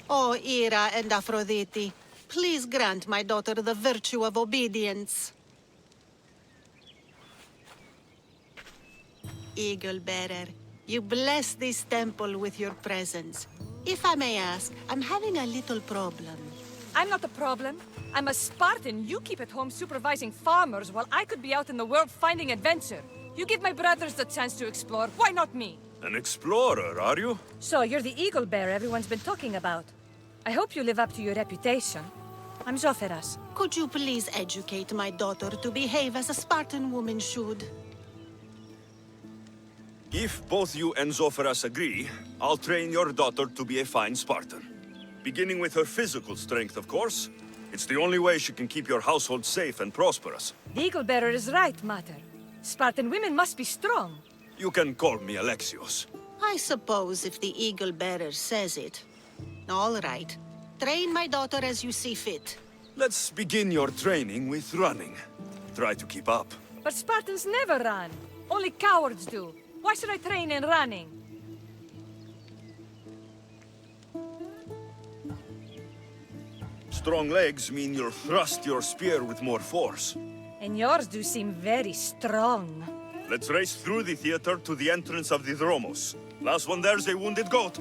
O Ira and Aphrodite, please grant my daughter the virtue of obedience. Eagle-bearer, you bless this temple with your presence. If I may ask, I'm having a little problem. I'm not the problem. I'm a Spartan. You keep at home supervising farmers while I could be out in the world finding adventure. You give my brothers the chance to explore. Why not me? An explorer, are you? So, you're the eagle bearer everyone's been talking about. I hope you live up to your reputation. I'm Zopheras. Could you please educate my daughter to behave as a Spartan woman should? If both you and Zopheras agree, I'll train your daughter to be a fine Spartan. Beginning with her physical strength, of course. It's the only way she can keep your household safe and prosperous. The eagle bearer is right, Mater. Spartan women must be strong. You can call me Alexios. I suppose if the eagle-bearer says it. All right. Train my daughter as you see fit. Let's begin your training with running. Try to keep up. But Spartans never run. Only cowards do. Why should I train in running? Strong legs mean you'll thrust your spear with more force. And yours do seem very strong. Let's race through the theater to the entrance of the Dromos. Last one there's a wounded goat.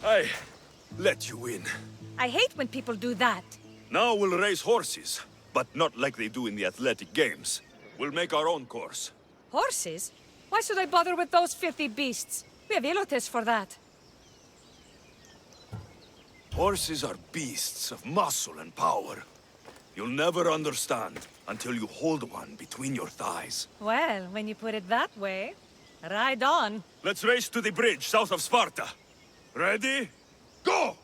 I let you in. I hate when people do that. Now we'll race horses, but not like they do in the athletic games. We'll make our own course. Horses? Why should I bother with those filthy beasts? We have elotes for that. Horses are beasts of muscle and power. You'll never understand until you hold one between your thighs. Well, when you put it that way, ride on. Let's race to the bridge south of Sparta. Ready? Go!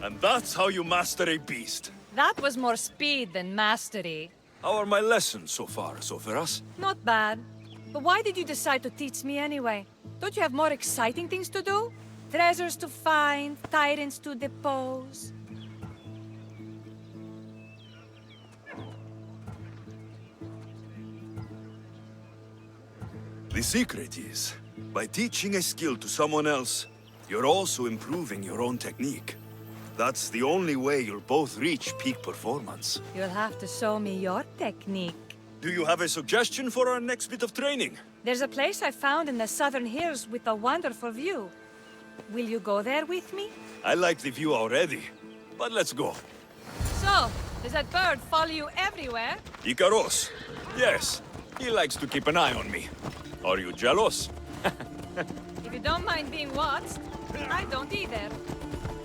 And that's how you master a beast. That was more speed than mastery. How are my lessons so far, Zopheras? Not bad. But why did you decide to teach me anyway? Don't you have more exciting things to do? Treasures to find, tyrants to depose. The secret is, by teaching a skill to someone else, you're also improving your own technique. That's the only way you'll both reach peak performance. You'll have to show me your technique. Do you have a suggestion for our next bit of training? There's a place I found in the southern hills with a wonderful view. Will you go there with me? I like the view already, but let's go. So, does that bird follow you everywhere? Icaros. Yes, he likes to keep an eye on me. Are you jealous? If you don't mind being watched, I don't either.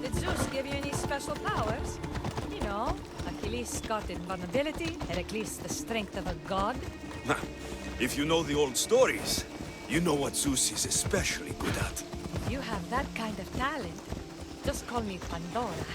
Did Zeus give you any special powers? You know, least got invulnerability, and at least the strength of a god. If you know the old stories, you know what Zeus is especially good at. If you have that kind of talent, just call me Pandora.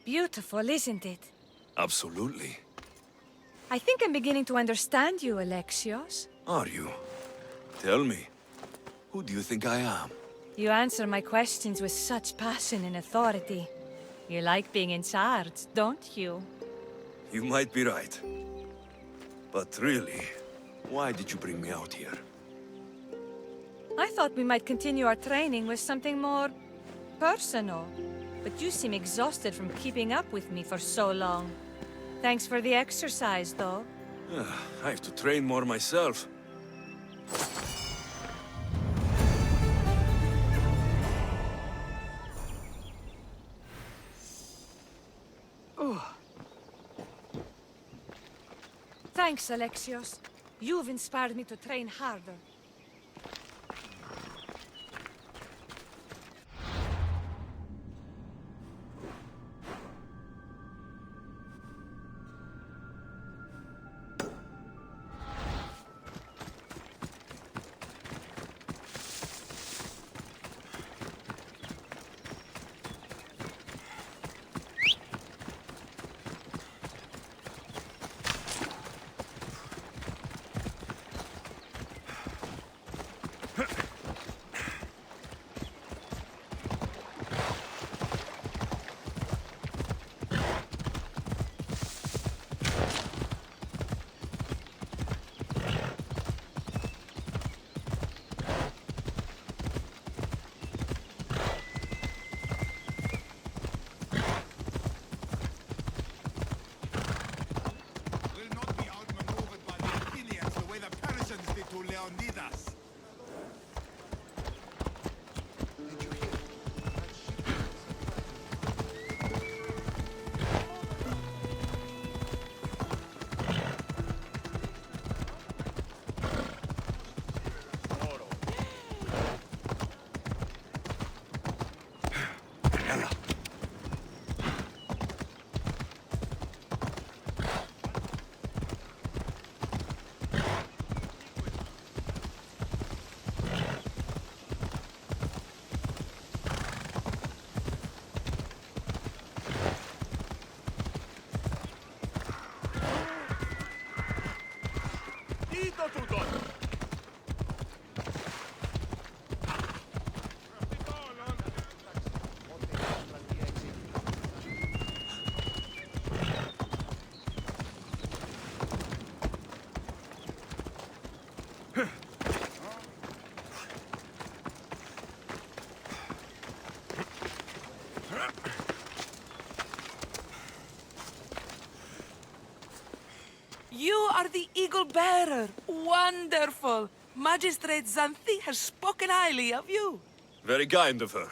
Beautiful, isn't it? Absolutely. I think I'm beginning to understand you, Alexios. Are you? Tell me, who do you think I am? You answer my questions with such passion and authority. You like being in charge, don't you? You might be right. But really, why did you bring me out here? I thought we might continue our training with something more personal. But you seem exhausted from keeping up with me for so long. Thanks for the exercise, though. I have to train more myself. Thanks, Alexios. You've inspired me to train harder. You are the Eagle Bearer. Wonderful. Magistrate Xanthi has spoken highly of you. Very kind of her.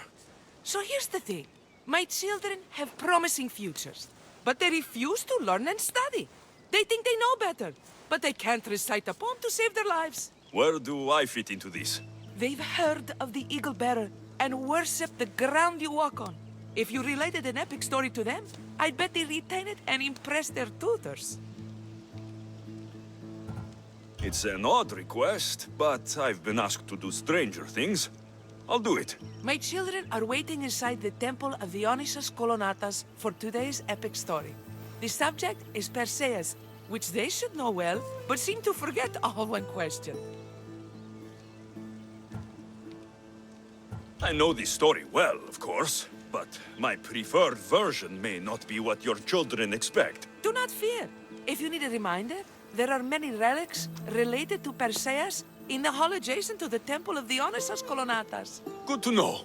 So here's the thing. My children have promising futures, but they refuse to learn and study. They think they know better, but they can't recite a poem to save their lives. Where do I fit into this? They've heard of the Eagle Bearer and worship the ground you walk on. If you related an epic story to them, I bet they retain it and impress their tutors. It's an odd request, but I've been asked to do stranger things. I'll do it. My children are waiting inside the temple of Dionysus Kolonatas for today's epic story. The subject is Perseus, which they should know well, but seem to forget all when questioned. I know this story well, of course, but my preferred version may not be what your children expect. Do not fear. If you need a reminder, there are many relics related to Perseus in the hall adjacent to the temple of Dionysus Kolonatas. Good to know.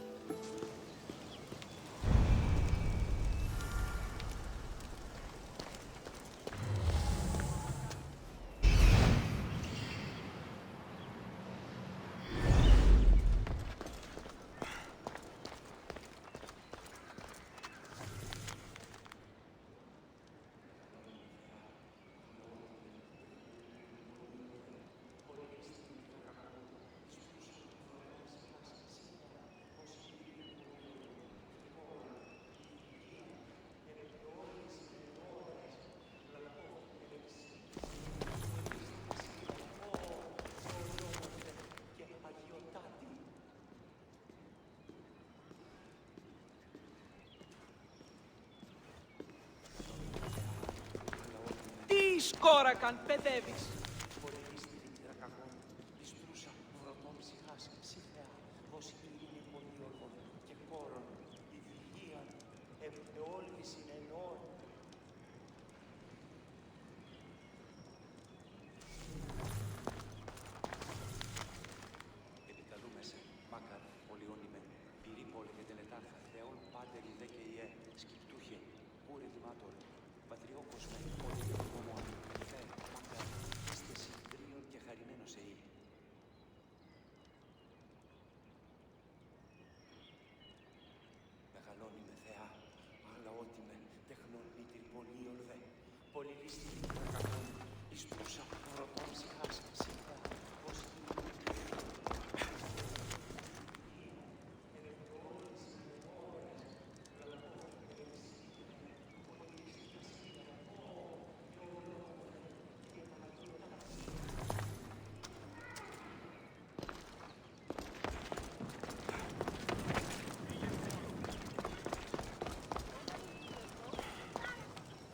σκόρακαν παιδεύεις.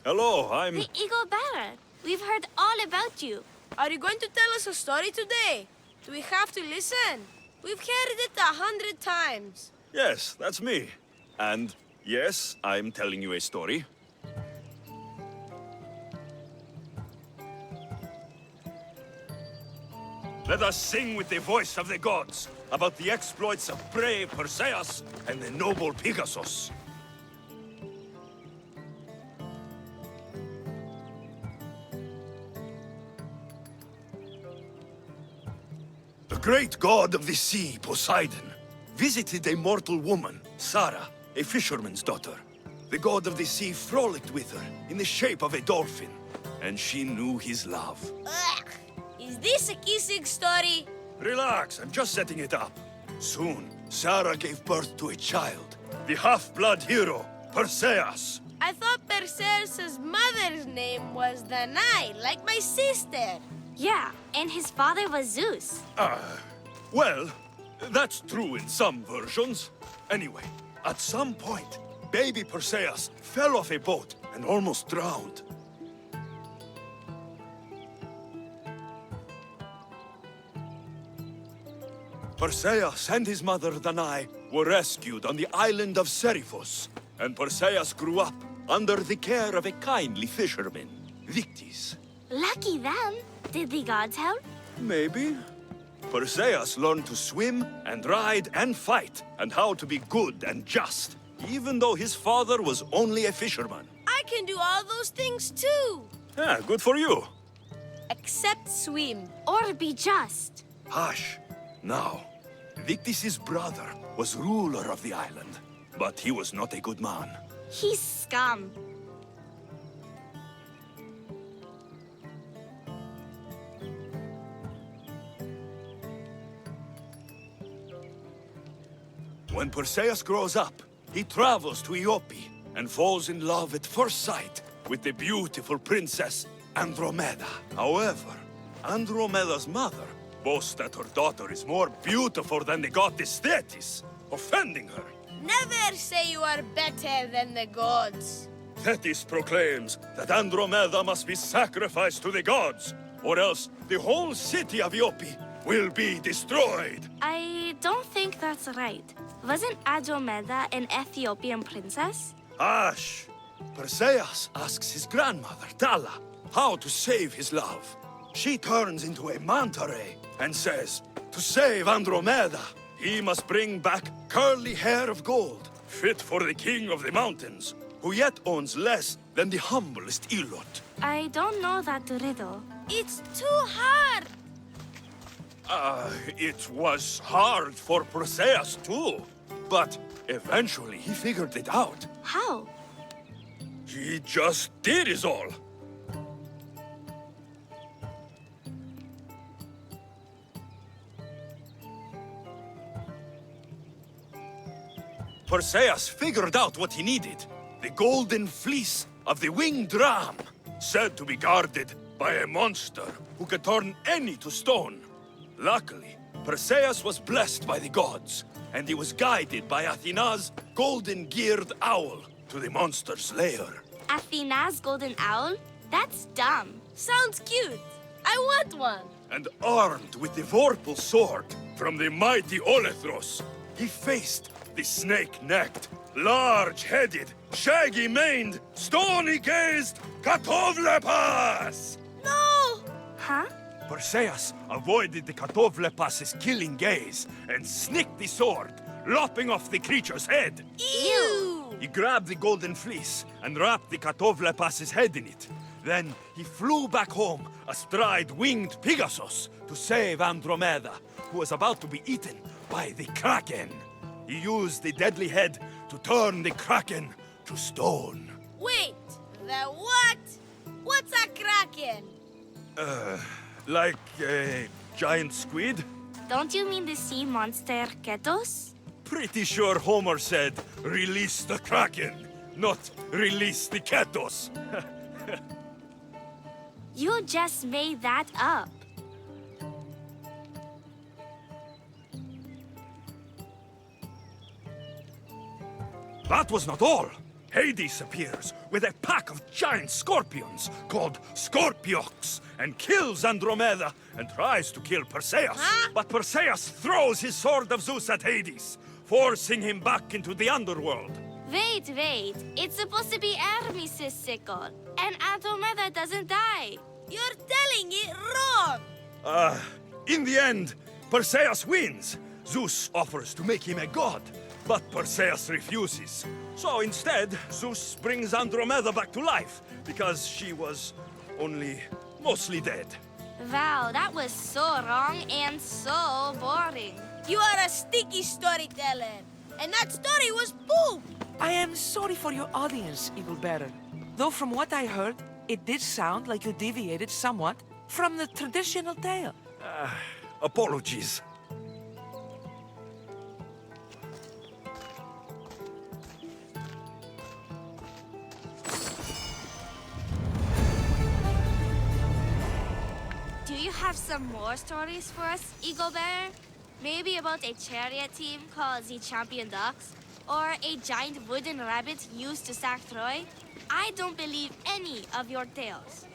Hello, I'm... The Eagle Bearer. We've heard all about you. Are you going to tell us a story today? Do we have to listen? We've heard it 100 times. Yes, that's me. And yes, I'm telling you a story. Let us sing with the voice of the gods about the exploits of brave Perseus and the noble Pegasus. The great god of the sea, Poseidon, visited a mortal woman, Sarah, a fisherman's daughter. The god of the sea frolicked with her in the shape of a dolphin, and she knew his love. Ugh. Is this a kissing story? Relax, I'm just setting it up. Soon, Sarah gave birth to a child, the half-blood hero, Perseus. I thought Perseus' mother's name was Danae, like my sister. Yeah, and his father was Zeus. Well, that's true in some versions. Anyway, at some point, baby Perseus fell off a boat and almost drowned. Perseus and his mother Danae were rescued on the island of Seriphos, and Perseus grew up under the care of a kindly fisherman, Victis. Lucky them. Did the gods help? Maybe. Perseus learned to swim and ride and fight, and how to be good and just, even though his father was only a fisherman. I can do all those things too. Yeah, good for you. Except swim. Or be just? Hush. Now, Victis' brother was ruler of the island, but he was not a good man. He's scum. When Perseus grows up, he travels to Iope and falls in love at first sight with the beautiful princess Andromeda. However, Andromeda's mother boasts that her daughter is more beautiful than the goddess Thetis, offending her. Never say you are better than the gods. Thetis proclaims that Andromeda must be sacrificed to the gods, or else the whole city of Iope will be destroyed. I don't think that's right. Wasn't Andromeda an Ethiopian princess? Hush! Perseus asks his grandmother, Thala, how to save his love. She turns into a manta ray and says, to save Andromeda, he must bring back curly hair of gold, fit for the king of the mountains, who yet owns less than the humblest Ilot. I don't know that riddle. It's too hard. It was hard for Perseus too, but eventually he figured it out. How? He just did is all. Perseus figured out what he needed. The golden fleece of the winged ram, said to be guarded by a monster who could turn any to stone. Luckily, Perseus was blessed by the gods, and he was guided by Athena's golden-geared owl to the monster's lair. Athena's golden owl? That's dumb. Sounds cute. I want one. And armed with the vorpal sword from the mighty Olethros, he faced the snake-necked, large-headed, shaggy-maned, stony-gazed Katovlepas! No! Huh? Perseus avoided the Katovlepas' killing gaze and snicked the sword, lopping off the creature's head. Ew! He grabbed the golden fleece and wrapped the Katovlepas' head in it. Then he flew back home astride winged Pegasus to save Andromeda, who was about to be eaten by the Kraken. He used the deadly head to turn the Kraken to stone. Wait, the what? What's a kraken? Like a giant squid? Don't you mean the sea monster Ketos? Pretty sure Homer said, release the Kraken, not release the Ketos. You just made that up. That was not all. Hades appears with a pack of giant scorpions called Scorpiox and kills Andromeda and tries to kill Perseus. Huh? But Perseus throws his sword of Zeus at Hades, forcing him back into the underworld. Wait. It's supposed to be Hermes' sickle. And Andromeda doesn't die. You're telling it wrong. In the end, Perseus wins. Zeus offers to make him a god, but Perseus refuses. So instead, Zeus brings Andromeda back to life, because she was only mostly dead. Wow, that was so wrong and so boring. You are a sticky storyteller. And that story was poop. I am sorry for your audience, Eagle Bearer. Though from what I heard, it did sound like you deviated somewhat from the traditional tale. Apologies. Do you have some more stories for us, Eagle Bearer? Maybe about a chariot team called the Champion Ducks? Or a giant wooden rabbit used to sack Troy? I don't believe any of your tales.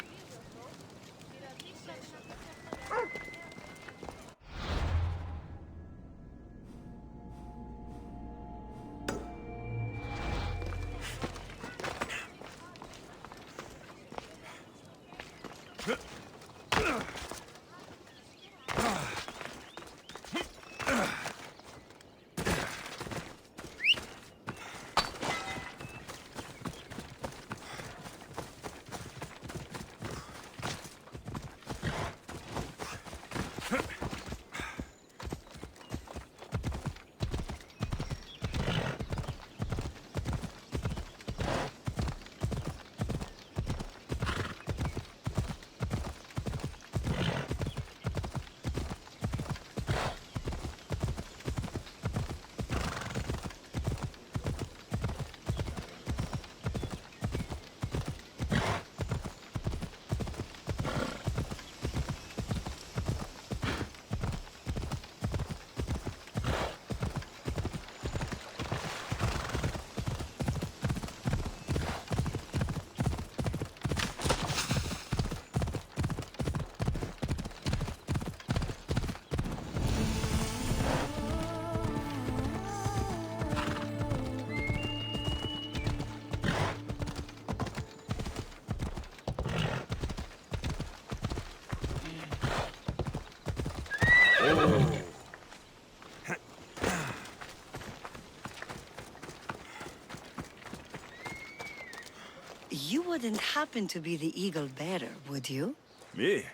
You wouldn't happen to be the Eagle Bearer, would you? Me?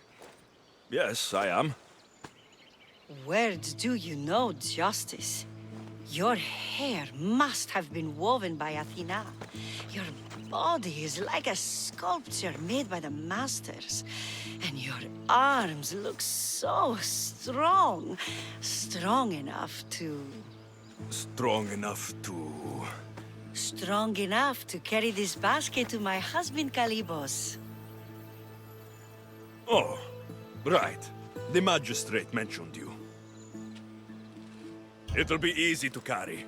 Yes, I am. Where do you know justice? Your hair must have been woven by Athena. Your body is like a sculpture made by the masters. And your arms look so strong. Strong enough to... Strong enough to... Strong enough to carry this basket to my husband Kalybos. Oh, right. The magistrate mentioned you. It'll be easy to carry.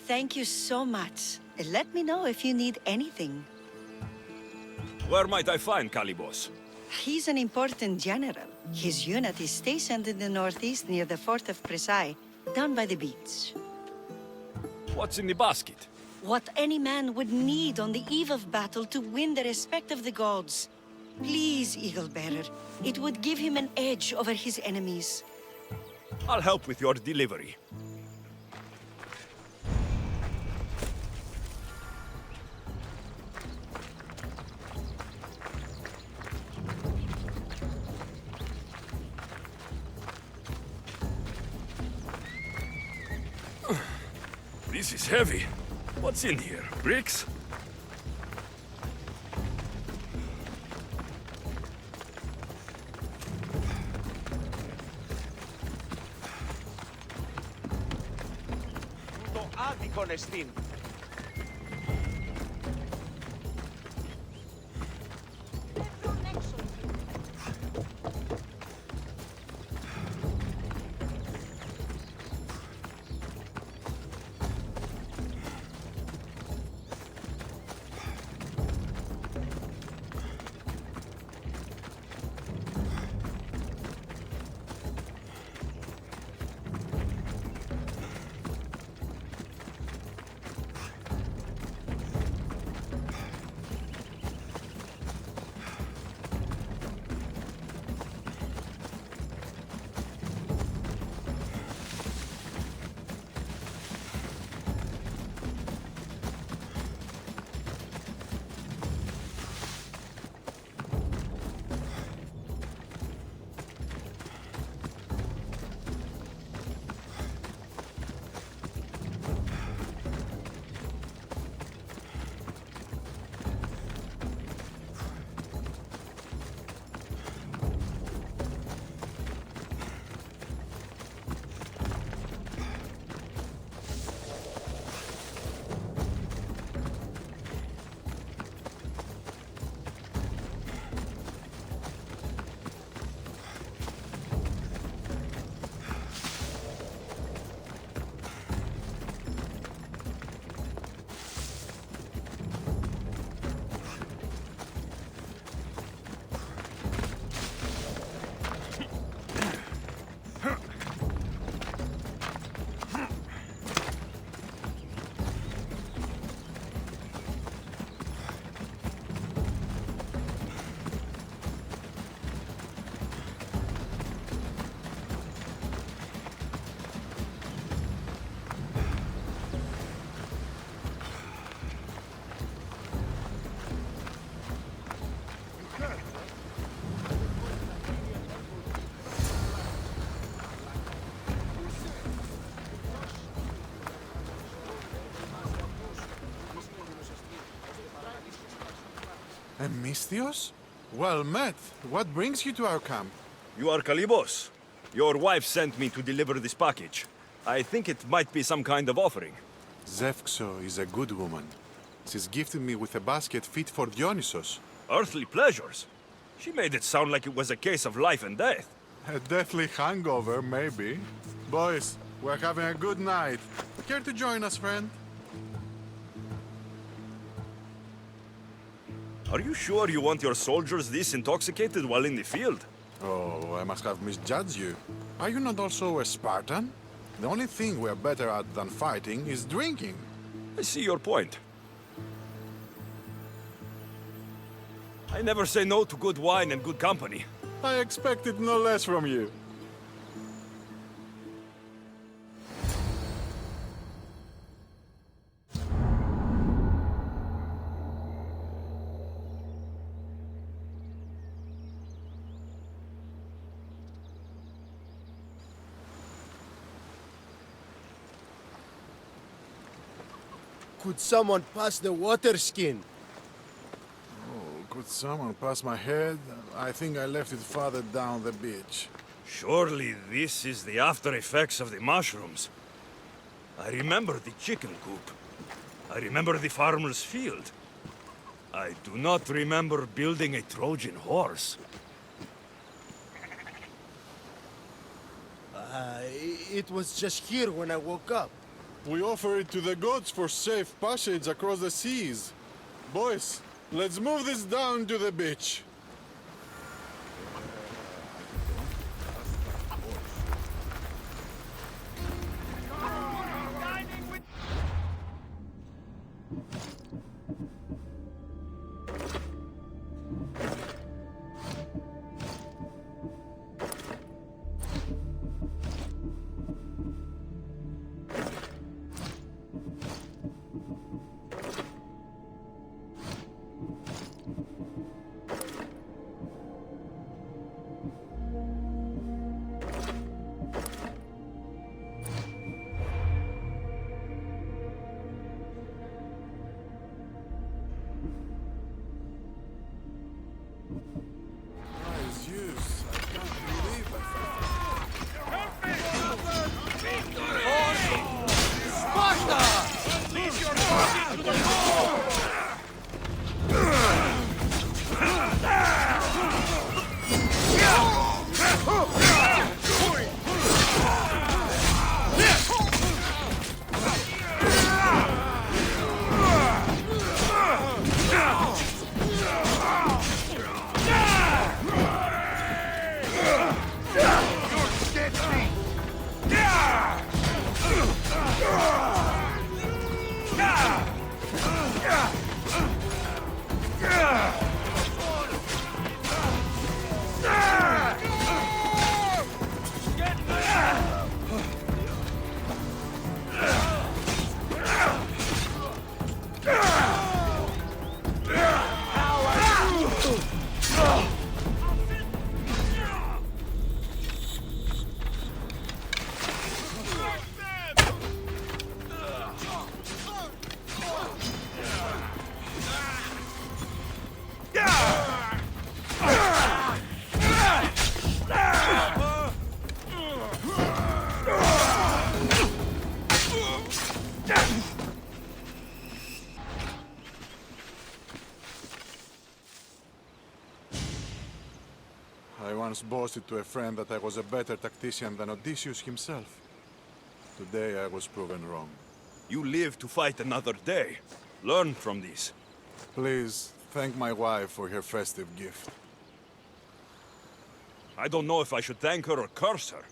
Thank you so much. Let me know if you need anything. Where might I find Calibos? He's an important general. His unit is stationed in the northeast near the fort of Presai, down by the beach. What's in the basket? What any man would need on the eve of battle to win the respect of the gods. Please, Eagle Bearer. It would give him an edge over his enemies. I'll help with your delivery. This is heavy. What's in here? Bricks? Το άδικον εστίν. Misthios? Well met. What brings you to our camp? You are Calibos. Your wife sent me to deliver this package. I think it might be some kind of offering. Zevxo is a good woman. She's gifted me with a basket fit for Dionysos. Earthly pleasures? She made it sound like it was a case of life and death. A deathly hangover, maybe. Boys, we're having a good night. Care to join us, friend? Are you sure you want your soldiers this intoxicated while in the field? Oh, I must have misjudged you. Are you not also a Spartan? The only thing we're better at than fighting is drinking. I see your point. I never say no to good wine and good company. I expected no less from you. Could someone pass the water skin? Oh, could someone pass my head? I think I left it farther down the beach. Surely this is the after effects of the mushrooms. I remember the chicken coop. I remember the farmer's field. I do not remember building a Trojan horse. It was just here when I woke up. We offer it to the gods for safe passage across the seas. Boys, Let's move this down to the beach. I once boasted to a friend that I was a better tactician than Odysseus himself. Today I was proven wrong. You live to fight another day. Learn from this. Please, thank my wife for her festive gift. I don't know if I should thank her or curse her.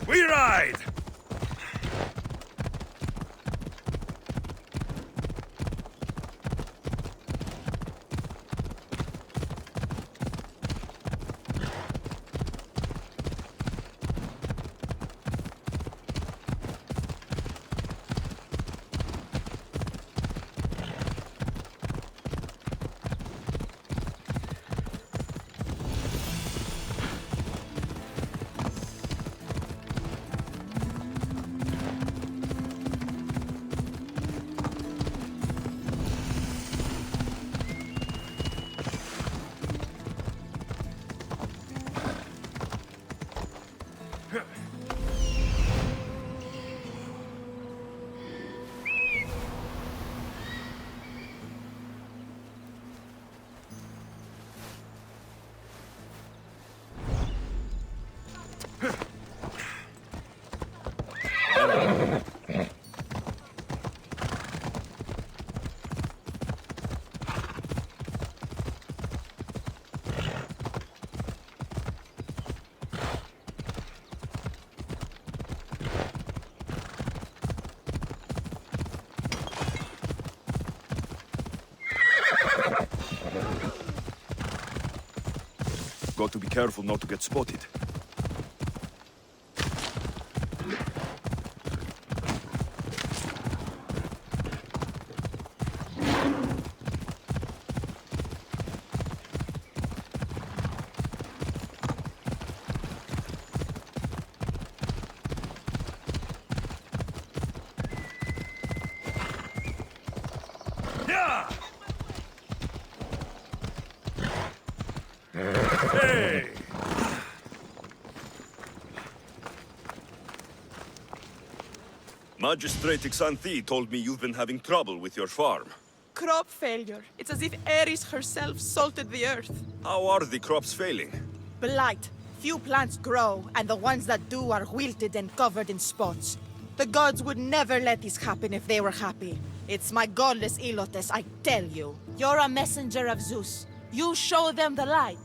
We ride! Got to be careful not to get spotted. Yeah! Hey! Magistrate Xanthi told me you've been having trouble with your farm. Crop failure. It's as if Ares herself salted the earth. How are the crops failing? Blight. Few plants grow, and the ones that do are wilted and covered in spots. The gods would never let this happen if they were happy. It's my godless Ilotes, I tell you. You're a messenger of Zeus. You show them the light.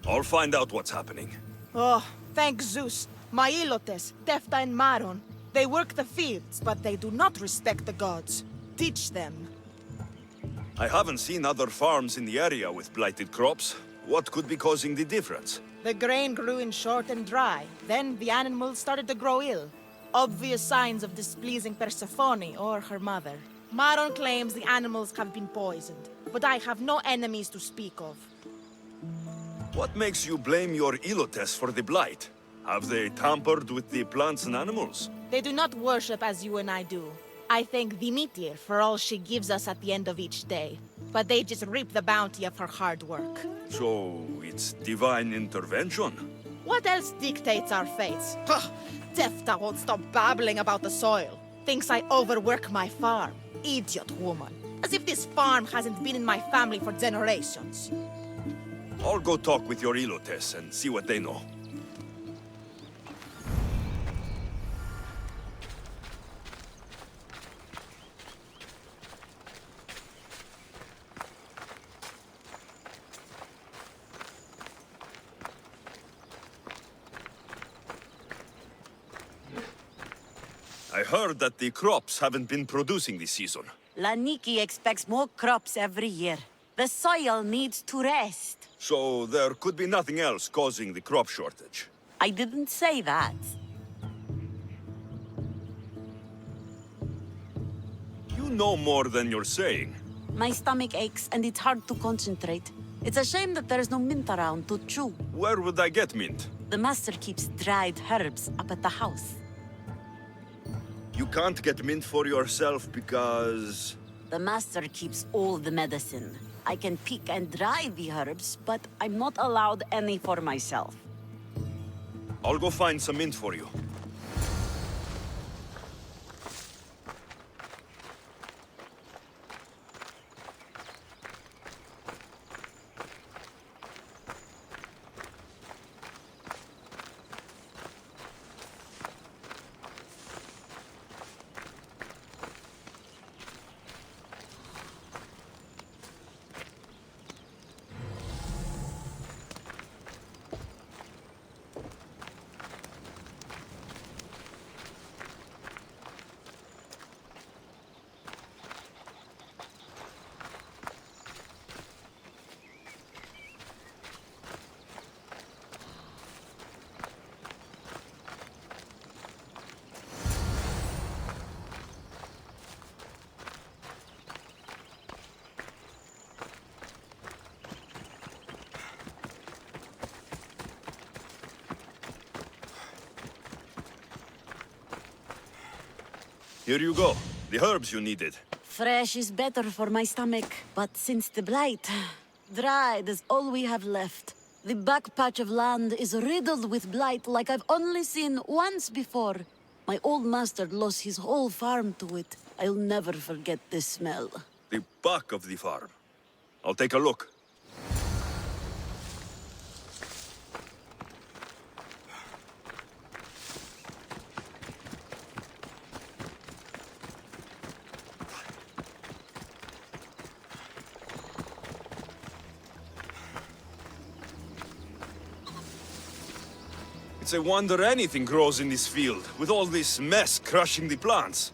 I'll find out what's happening. Oh, thank Zeus. My Ilotes, Tefta and Maron. They work the fields, but they do not respect the gods. Teach them. I haven't seen other farms in the area with blighted crops. What could be causing the difference? The grain grew in short and dry. Then the animals started to grow ill. Obvious signs of displeasing Persephone or her mother. Maron claims the animals have been poisoned, but I have no enemies to speak of. What makes you blame your Ilotes for the blight? Have they tampered with the plants and animals? They do not worship as you and I do. I thank Demeter for all she gives us at the end of each day. But they just reap the bounty of her hard work. So, it's divine intervention? What else dictates our fates? Tefta won't stop babbling about the soil. Thinks I overwork my farm. Idiot woman. As if this farm hasn't been in my family for generations. I'll go talk with your Ilotes and see what they know. I heard that the crops haven't been producing this season. Laniki expects more crops every year. The soil needs to rest. So there could be nothing else causing the crop shortage. I didn't say that. You know more than you're saying. My stomach aches and it's hard to concentrate. It's a shame that there's no mint around to chew. Where would I get mint? The master keeps dried herbs up at the house. You can't get mint for yourself because... The master keeps all the medicine. I can pick and dry the herbs, but I'm not allowed any for myself. I'll go find some mint for you. Here you go. The herbs you needed. Fresh is better for my stomach, but since the blight, dried is all we have left. The back patch of land is riddled with blight like I've only seen once before. My old master lost his whole farm to it. I'll never forget this smell. The back of the farm. I'll take a look. It's a wonder anything grows in this field, with all this mess crushing the plants.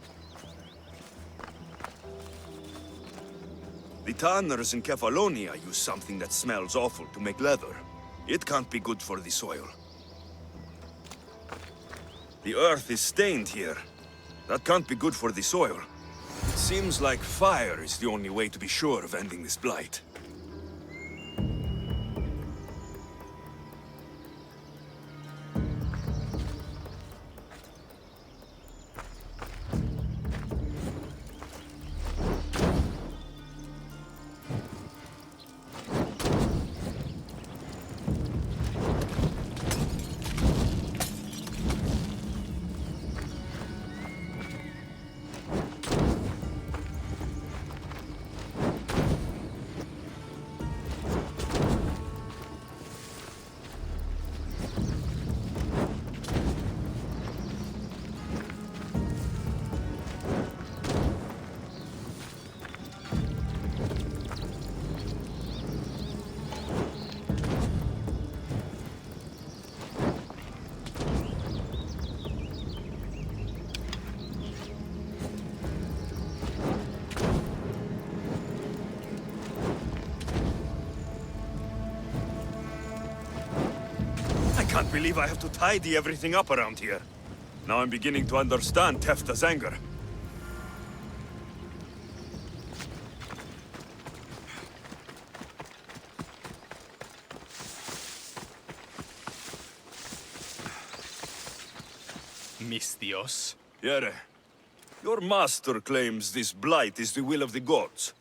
The tanners in Kefalonia use something that smells awful to make leather. It can't be good for the soil. The earth is stained here. That can't be good for the soil. It seems like fire is the only way to be sure of ending this blight. I can't believe I have to tidy everything up around here. Now I'm beginning to understand Tefta's anger. Mistios. Yere, your master claims this blight is the will of the gods.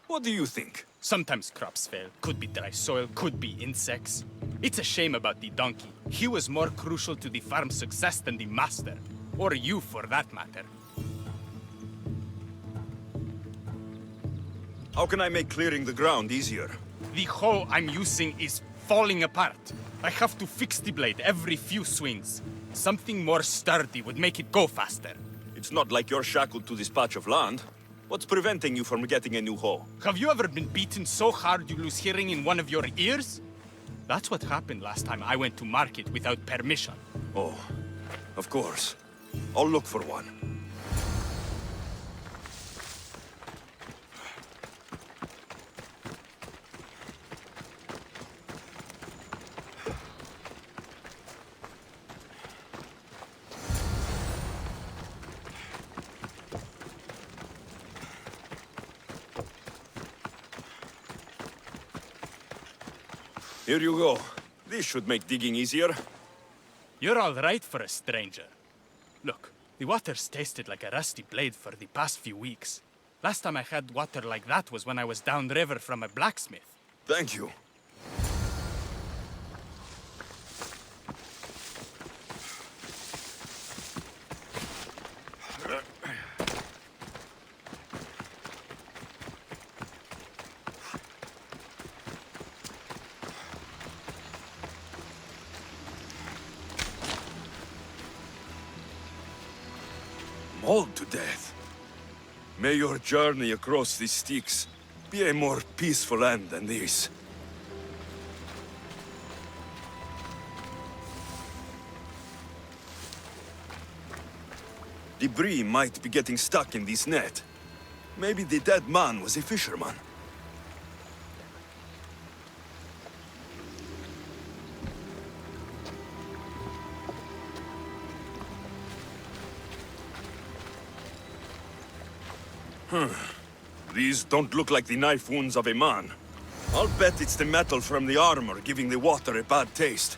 What do you think? Sometimes crops fail. Could be dry soil, could be insects. It's a shame about the donkey. He was more crucial to the farm's success than the master. Or you, for that matter. How can I make clearing the ground easier? The hoe I'm using is falling apart. I have to fix the blade every few swings. Something more sturdy would make it go faster. It's not like you're shackled to this patch of land. What's preventing you from getting a new hoe? Have you ever been beaten so hard you lose hearing in one of your ears? That's what happened last time I went to market without permission. Oh, of course. I'll look for one. Here you go. This should make digging easier. You're all right for a stranger. Look, the water's tasted like a rusty blade for the past few weeks. Last time I had water like that was when I was downriver from a blacksmith. Thank you. Mauled to death. May your journey across the Styx be a more peaceful end than this. Debris might be getting stuck in this net. Maybe the dead man was a fisherman. These don't look like the knife wounds of a man. I'll bet it's the metal from the armor giving the water a bad taste.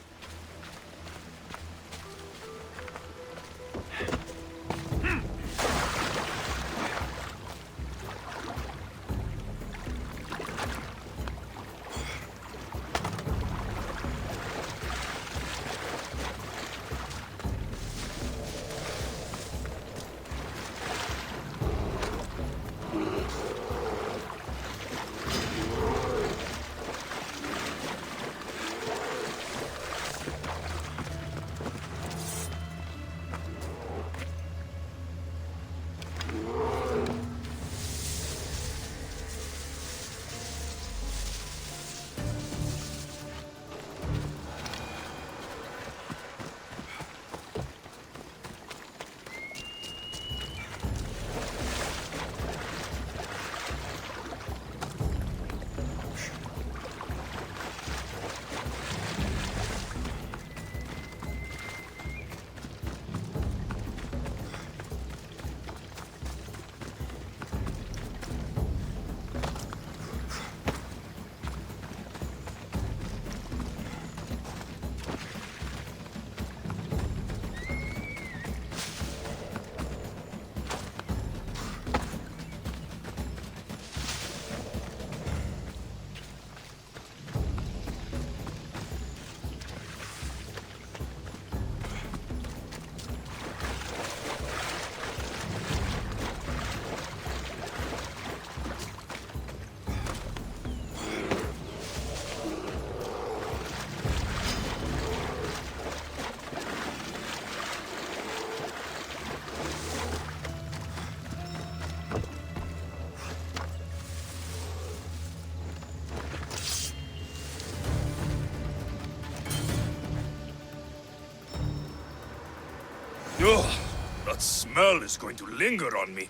Oh, that smell is going to linger on me.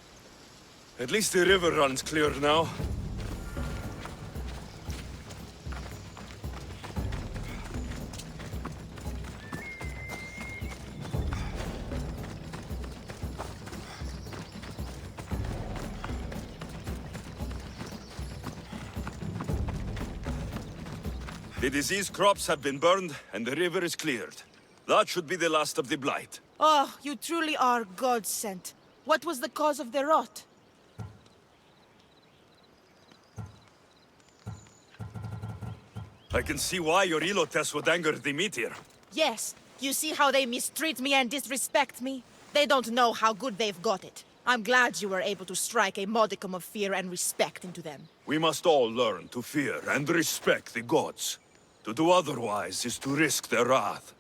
At least the river runs clear now. The diseased crops have been burned, and the river is cleared. That should be the last of the blight. Oh, you truly are God-sent. What was the cause of the rot? I can see why your Elotes would anger the meteor. Yes. You see how they mistreat me and disrespect me? They don't know how good they've got it. I'm glad you were able to strike a modicum of fear and respect into them. We must all learn to fear and respect the gods. To do otherwise is to risk their wrath.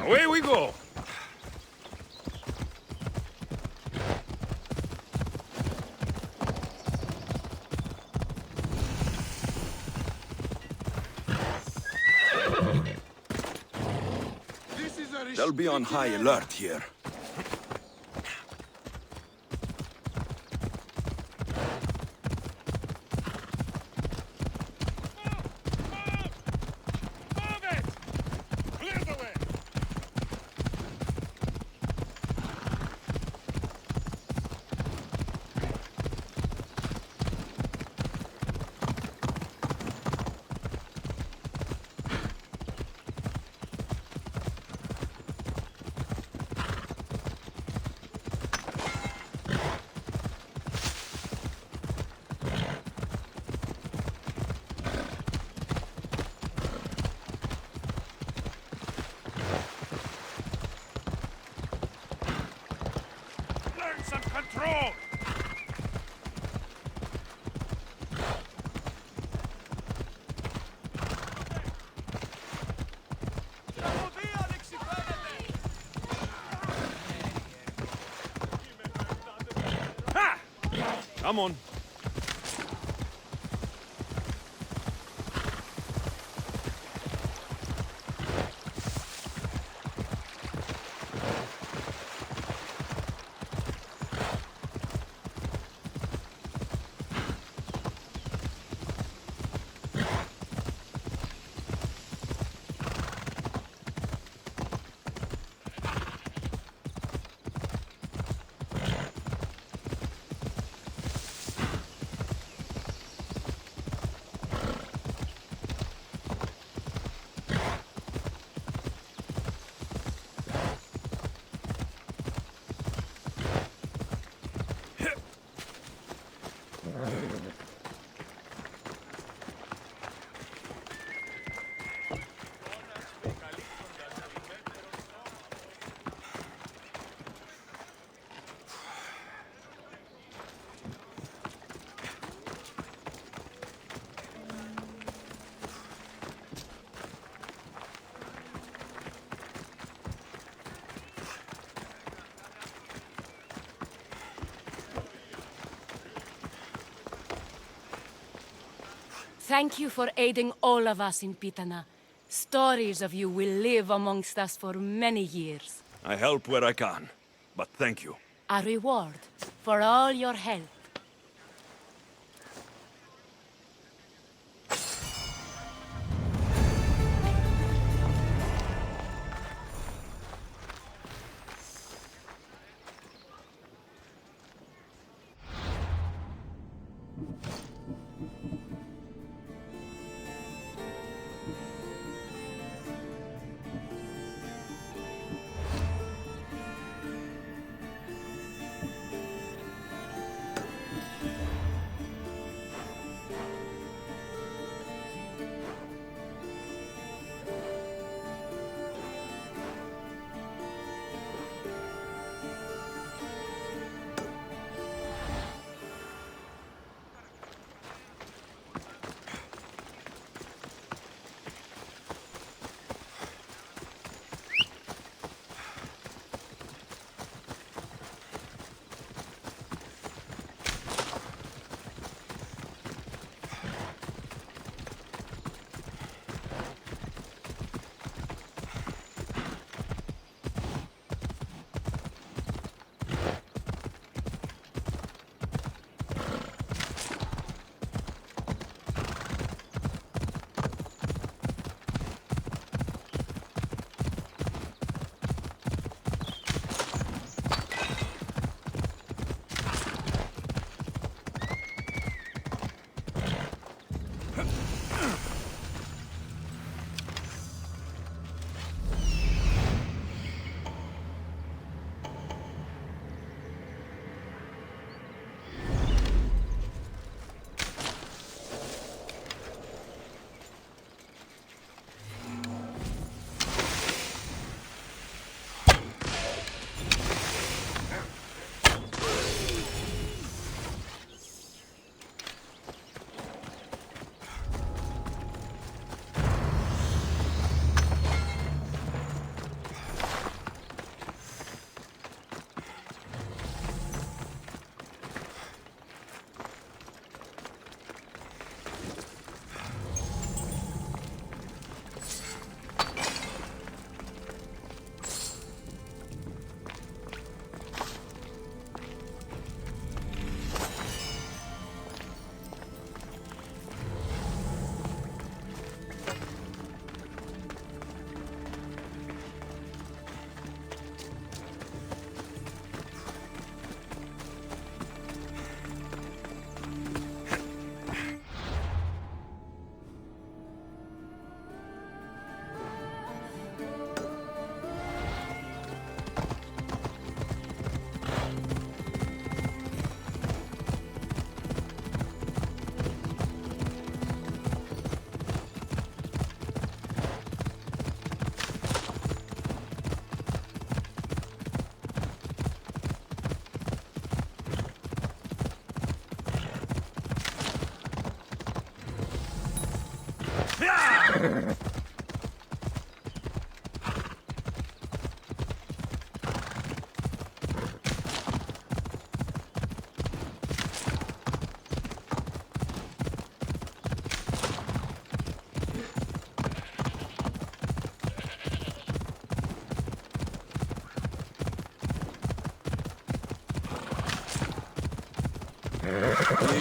Away we go! They'll be on high alert here. Some control! Ha! Come on. Thank you for aiding all of us in Pitana. Stories of you will live amongst us for many years. I help where I can, but thank you. A reward for all your help.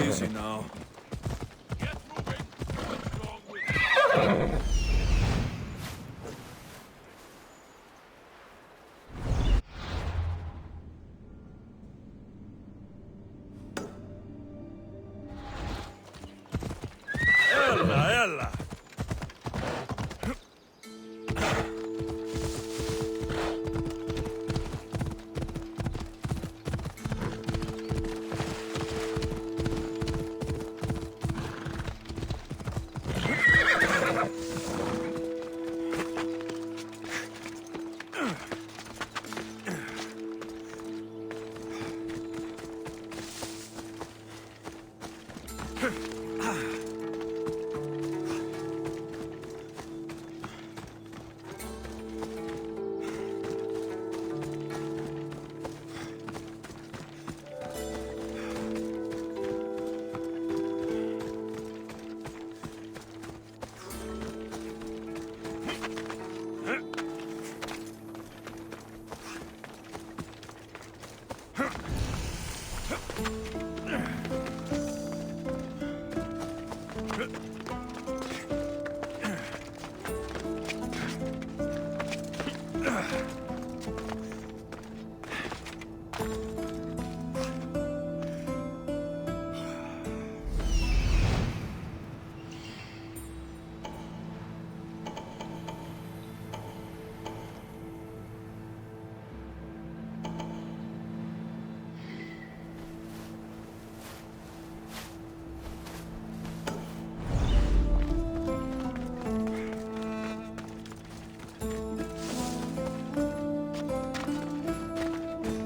Easy now. Ella, ella.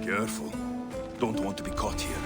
Careful. Don't want to be caught here.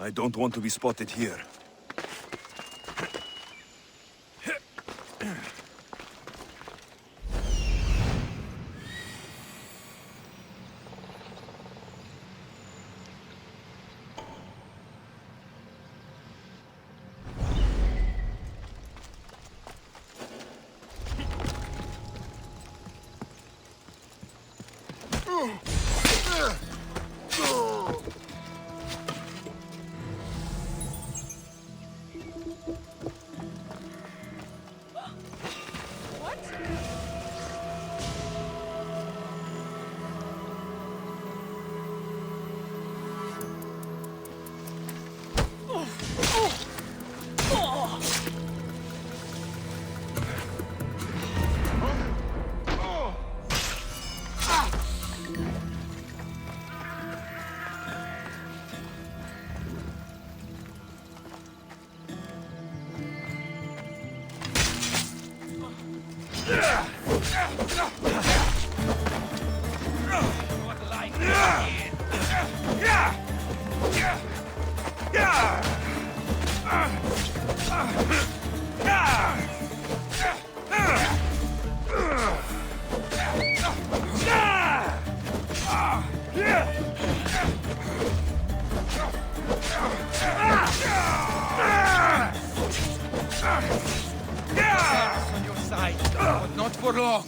I don't want to be spotted here. On your side, but not for long.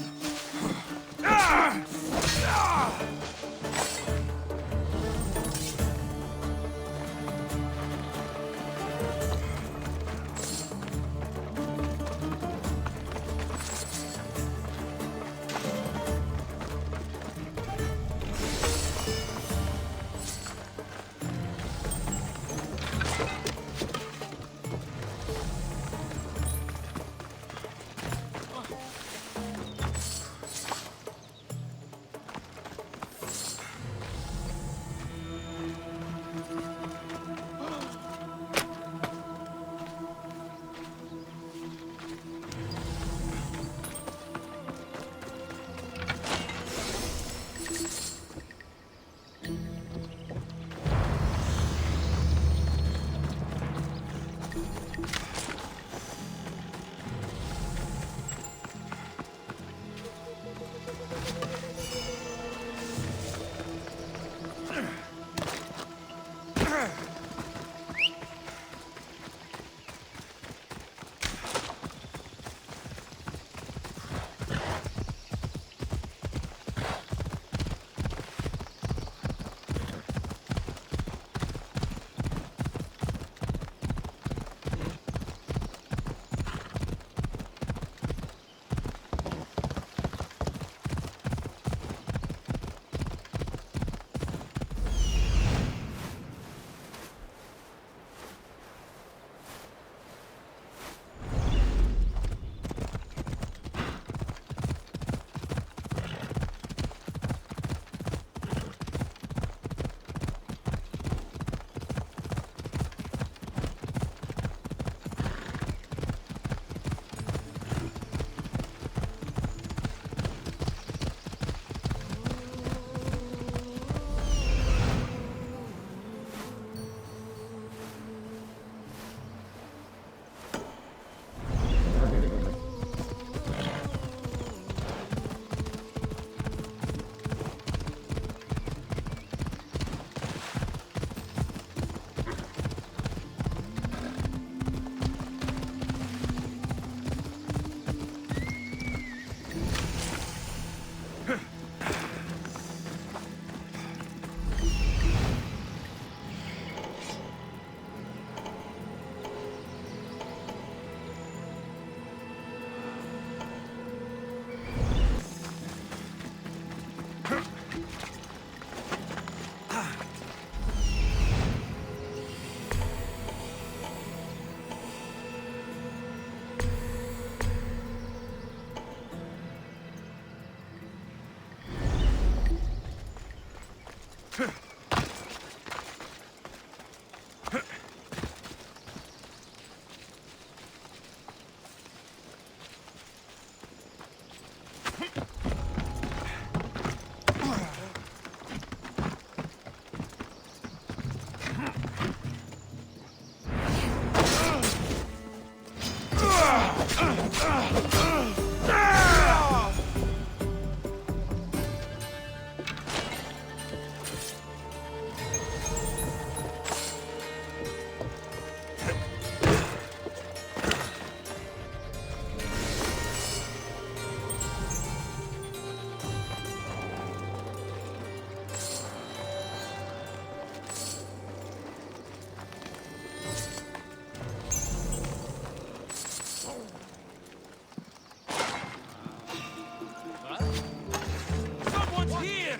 Someone's here!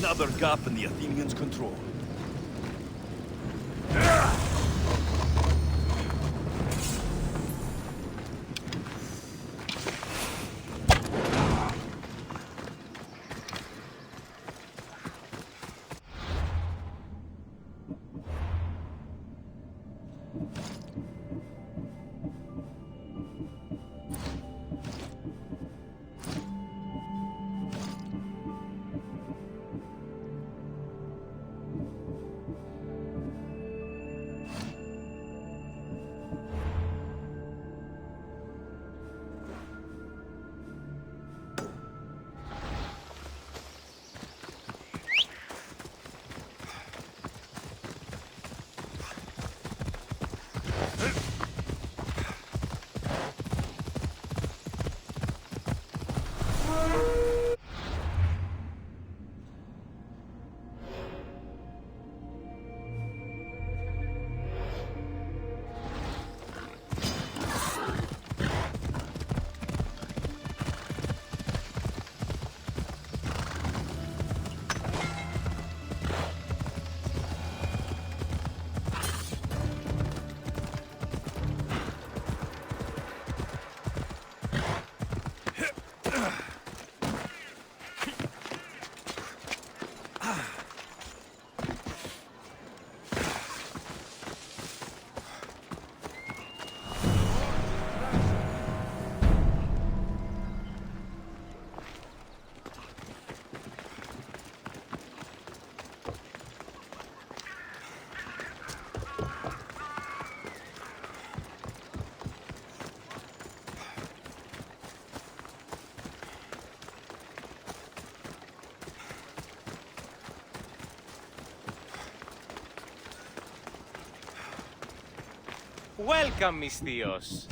Another gap in the Athenians' control. Welcome, mis tíos.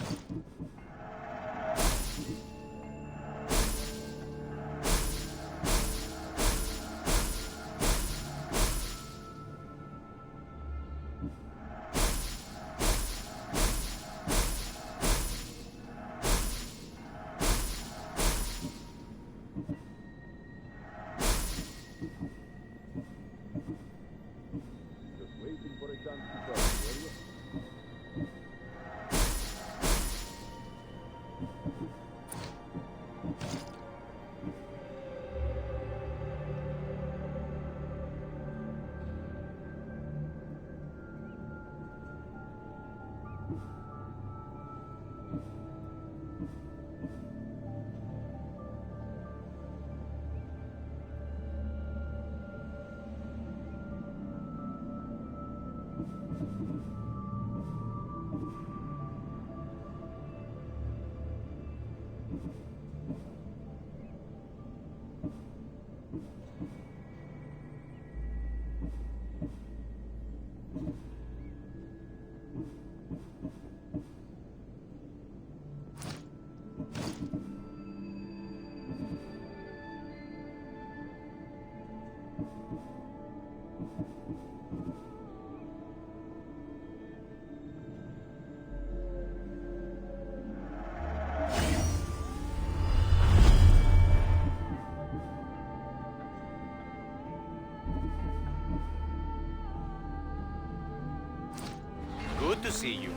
Good to see you.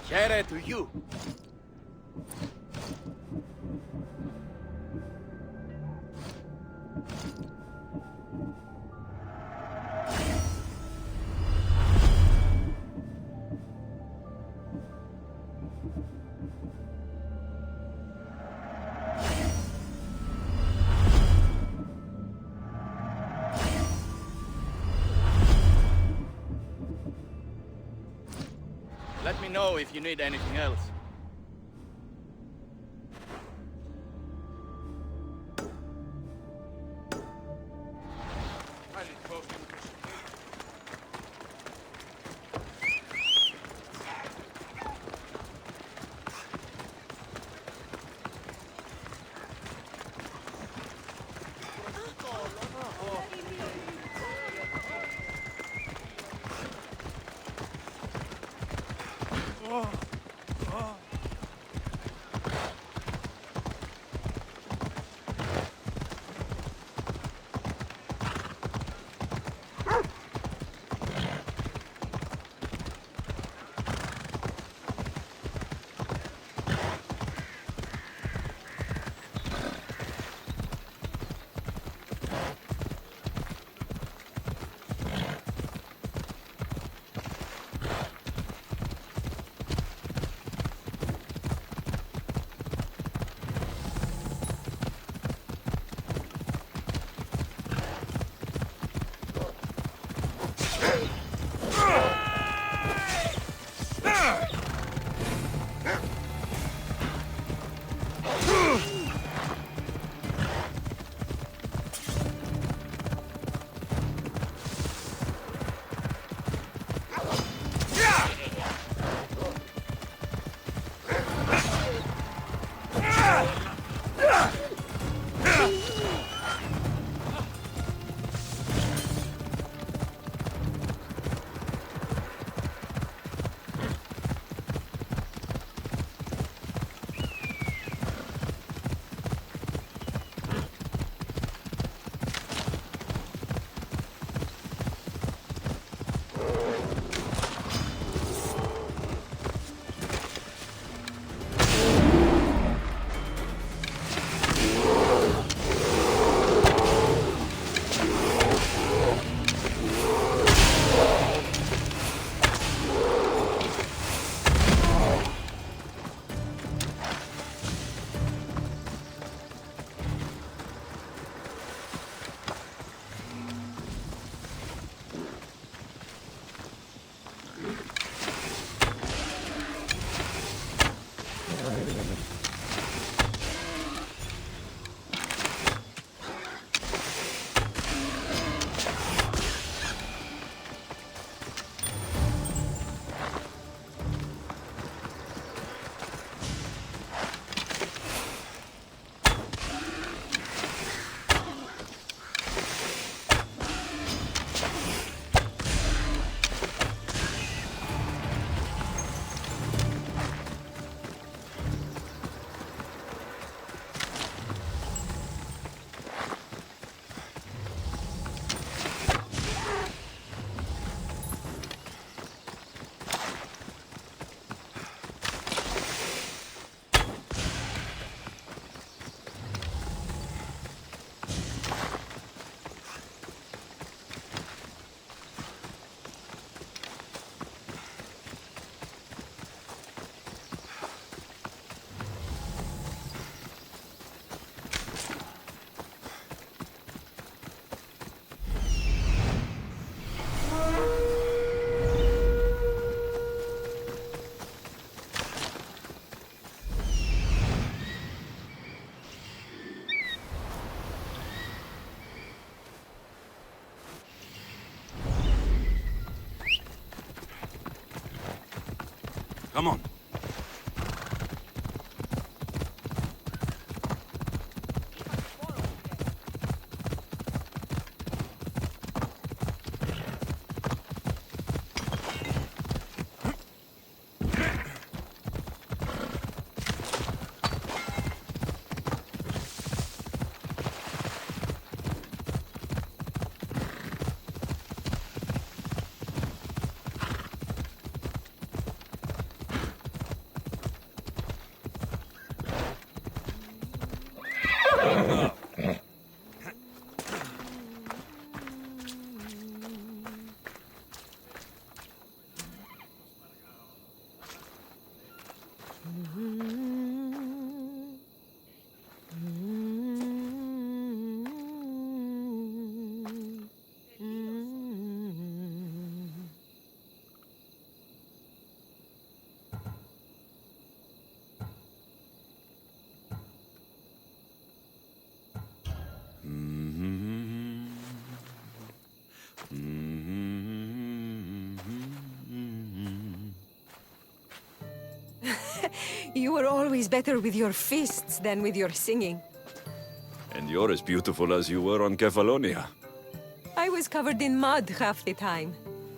Here to you. Let me know if you need anything else. Come on. You were always better with your fists than with your singing. And you're as beautiful as you were on Kefalonia. I was covered in mud half the time.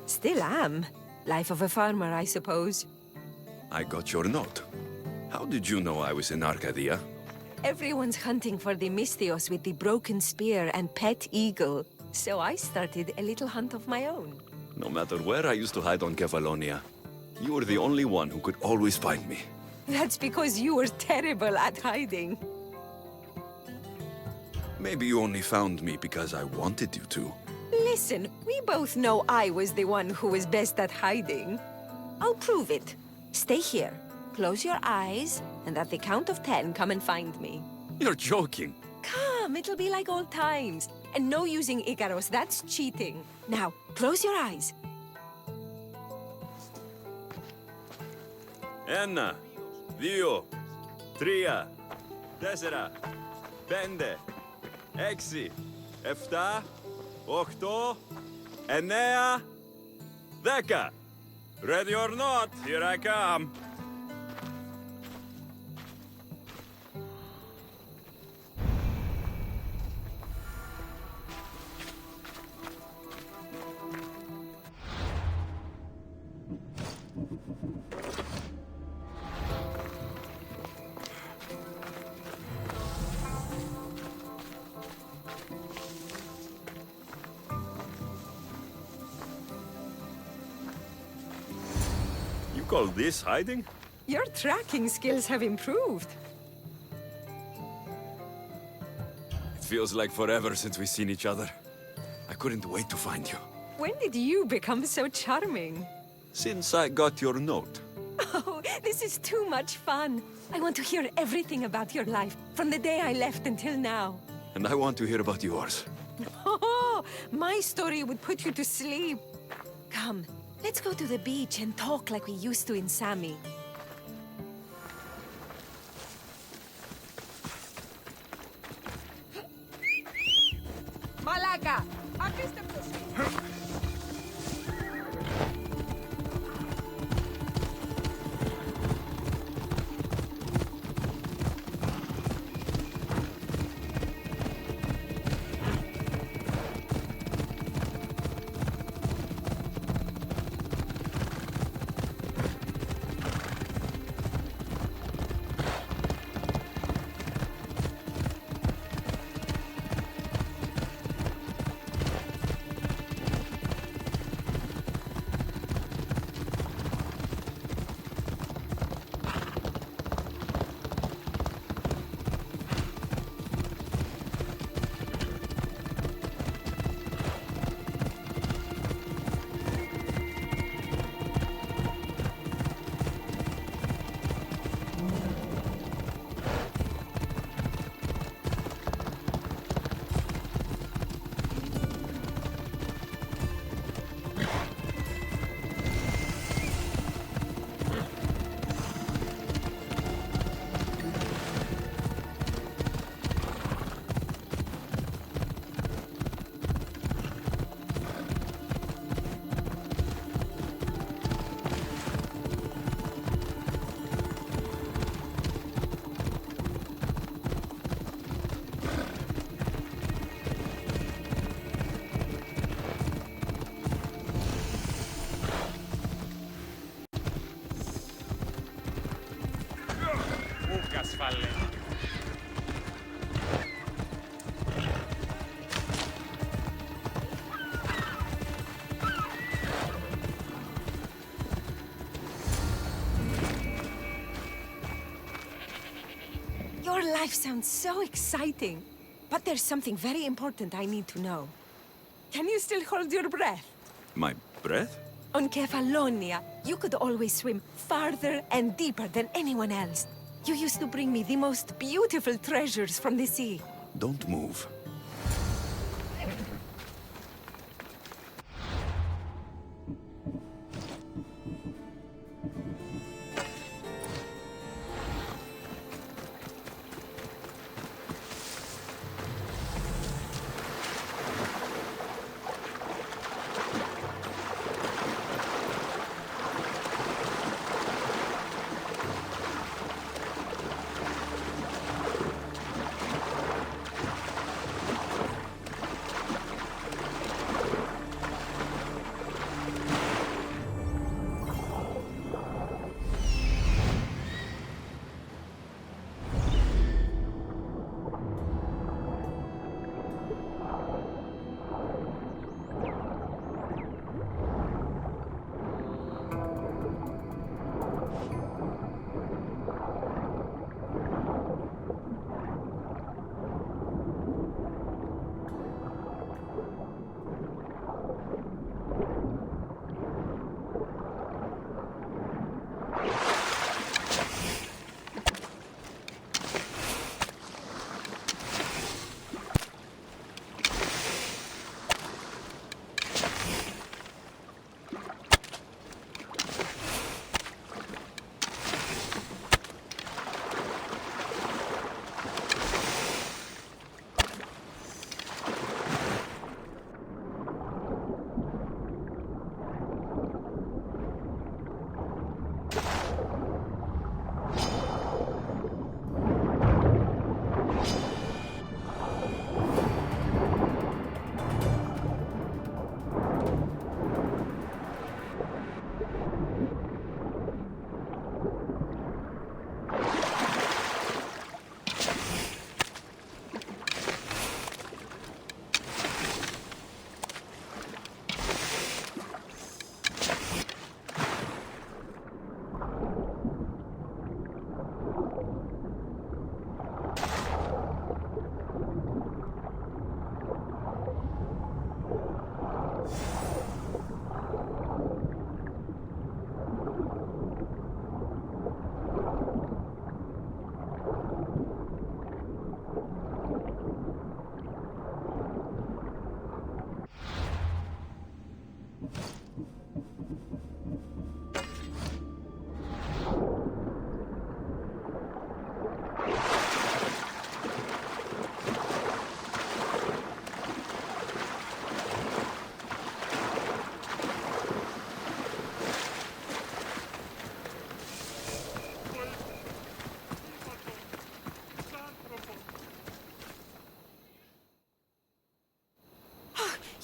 Still am. Life of a farmer, I suppose. I got your note. How did you know I was in Arcadia? Everyone's hunting for the Mystios with the broken spear and pet eagle. So I started a little hunt of my own. No matter where I used to hide on Kefalonia, you were the only one who could always find me. That's because you were terrible at hiding. Maybe you only found me because I wanted you to. Listen, we both know I was the one who was best at hiding. I'll prove it. Stay here, close your eyes, and at the count of 10, come and find me. You're joking. Come, it'll be like old times. And no using Icaros, that's cheating. Now, close your eyes. Ένα, δύο, τρία, τέσσερα, πέντε, έξι, εφτά, οχτώ, εννέα, δέκα. Ready or not, here I come. You call this hiding? Your tracking skills have improved. It feels like forever since we've seen each other. I couldn't wait to find you. When did you become so charming? Since I got your note. Oh, this is too much fun. I want to hear everything about your life, from the day I left until now. And I want to hear about yours. Oh, my story would put you to sleep. Come, let's go to the beach and talk like we used to in Sami. Malaga! Αφήστε τους! life sounds so exciting. But there's something very important I need to know. Can you still hold your breath? My breath? On Kefalonia, you could always swim farther and deeper than anyone else. You used to bring me the most beautiful treasures from the sea. Don't move.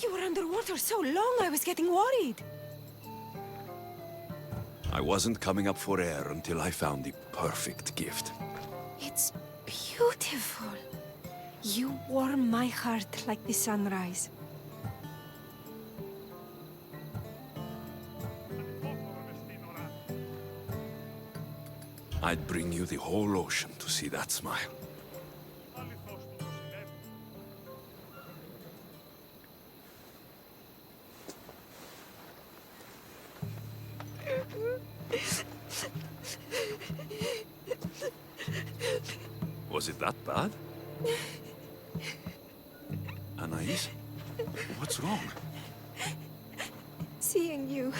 You were underwater so long, I was getting worried. I wasn't coming up for air until I found the perfect gift. It's beautiful. You warm my heart like the sunrise. I'd bring you the whole ocean to see that smile. Was it that bad? Anais? What's wrong? Seeing you,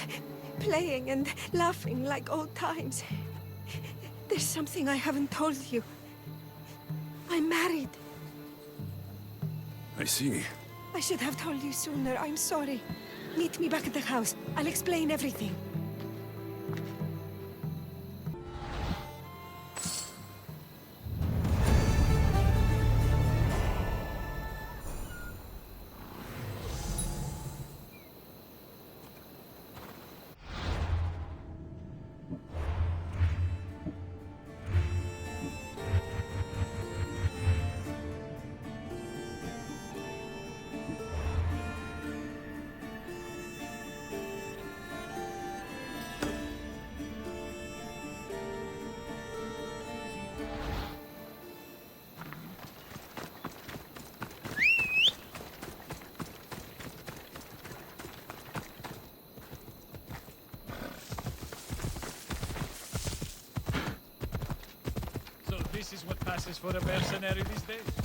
playing and laughing like old times. There's something I haven't told you. I'm married. I see. I should have told you sooner. I'm sorry. Meet me back at the house. I'll explain everything. Passes for a mercenary these days.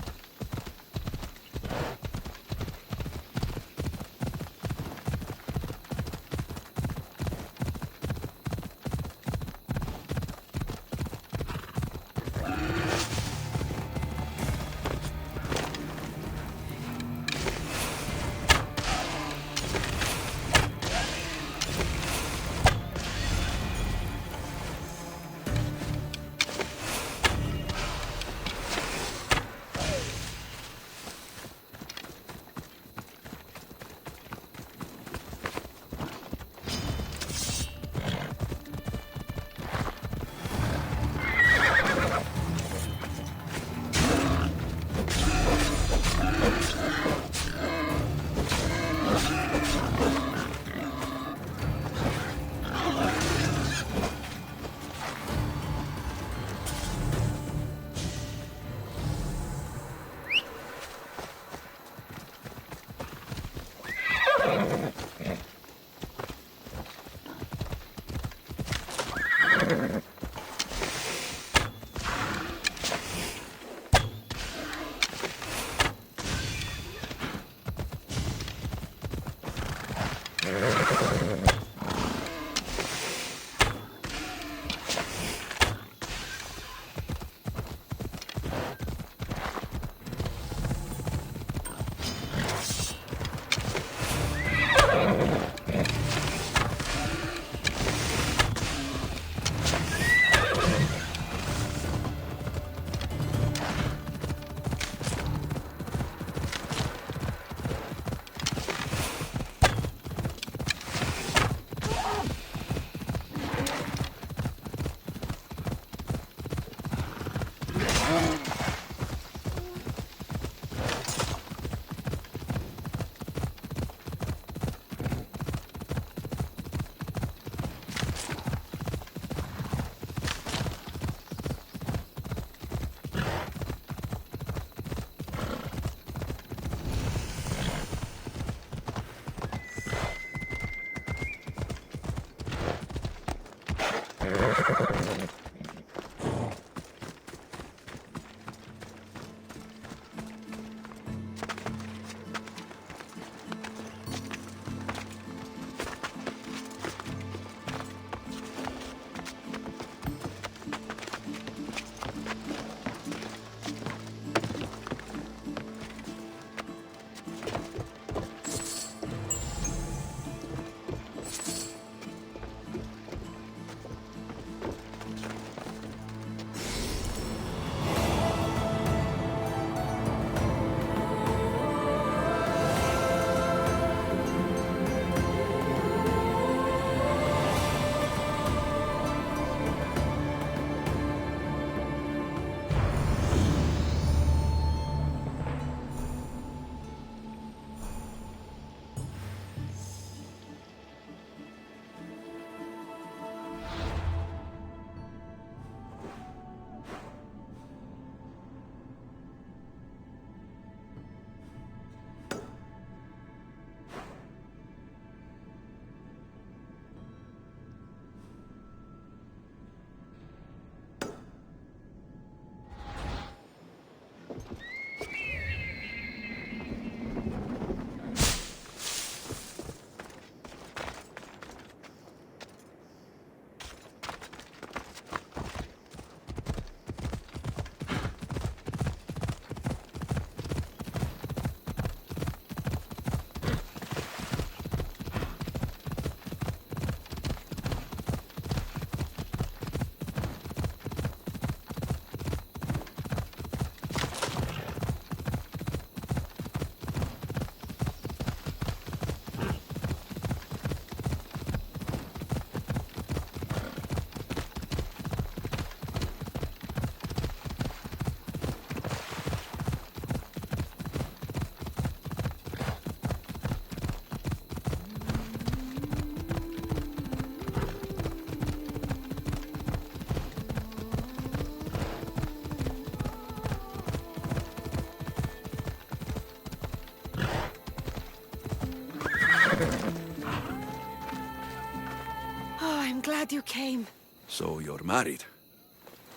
I'm glad you came. So you're married.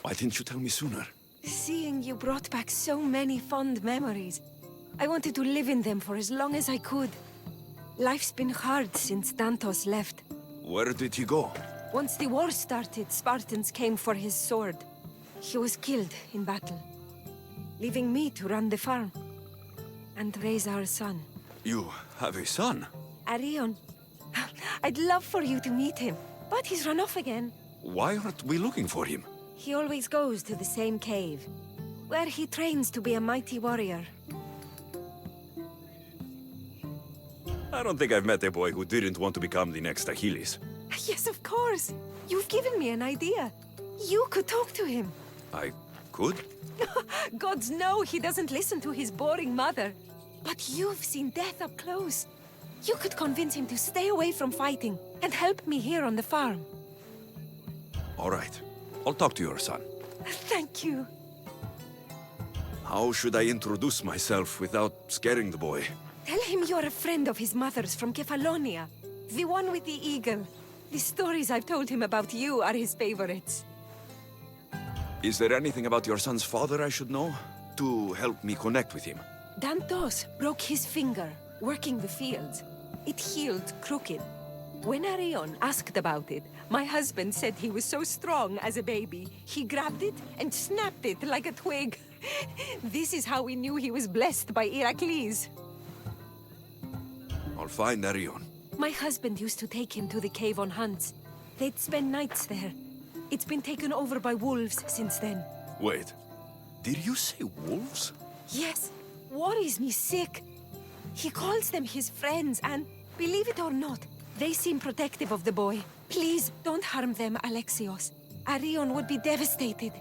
Why didn't you tell me sooner? Seeing you brought back so many fond memories. I wanted to live in them for as long as I could. Life's been hard since Dantos left. Where did he go? Once the war started, Spartans came for his sword. He was killed in battle, leaving me to run the farm and raise our son. You have a son? Arion. I'd love for you to meet him, but he's run off again. Why aren't we looking for him? He always goes to the same cave, where he trains to be a mighty warrior. I don't think I've met a boy who didn't want to become the next Achilles. Yes, of course. You've given me an idea. You could talk to him. I could? Gods know he doesn't listen to his boring mother. But you've seen death up close. You could convince him to stay away from fighting and help me here on the farm. All right. I'll talk to your son. Thank you. How should I introduce myself without scaring the boy? Tell him you're a friend of his mother's from Kefalonia. The one with the eagle. The stories I've told him about you are his favorites. Is there anything about your son's father I should know? To help me connect with him? Dantos broke his finger, working the fields. It healed crooked. When Arion asked about it, my husband said he was so strong as a baby, he grabbed it and snapped it like a twig. This is how we knew he was blessed by Heracles. I'll find Arion. My husband used to take him to the cave on hunts. They'd spend nights there. It's been taken over by wolves since then. Wait, did you say wolves? Yes, worries me sick. He calls them his friends and, believe it or not, they seem protective of the boy. Please, don't harm them, Alexios. Arion would be devastated.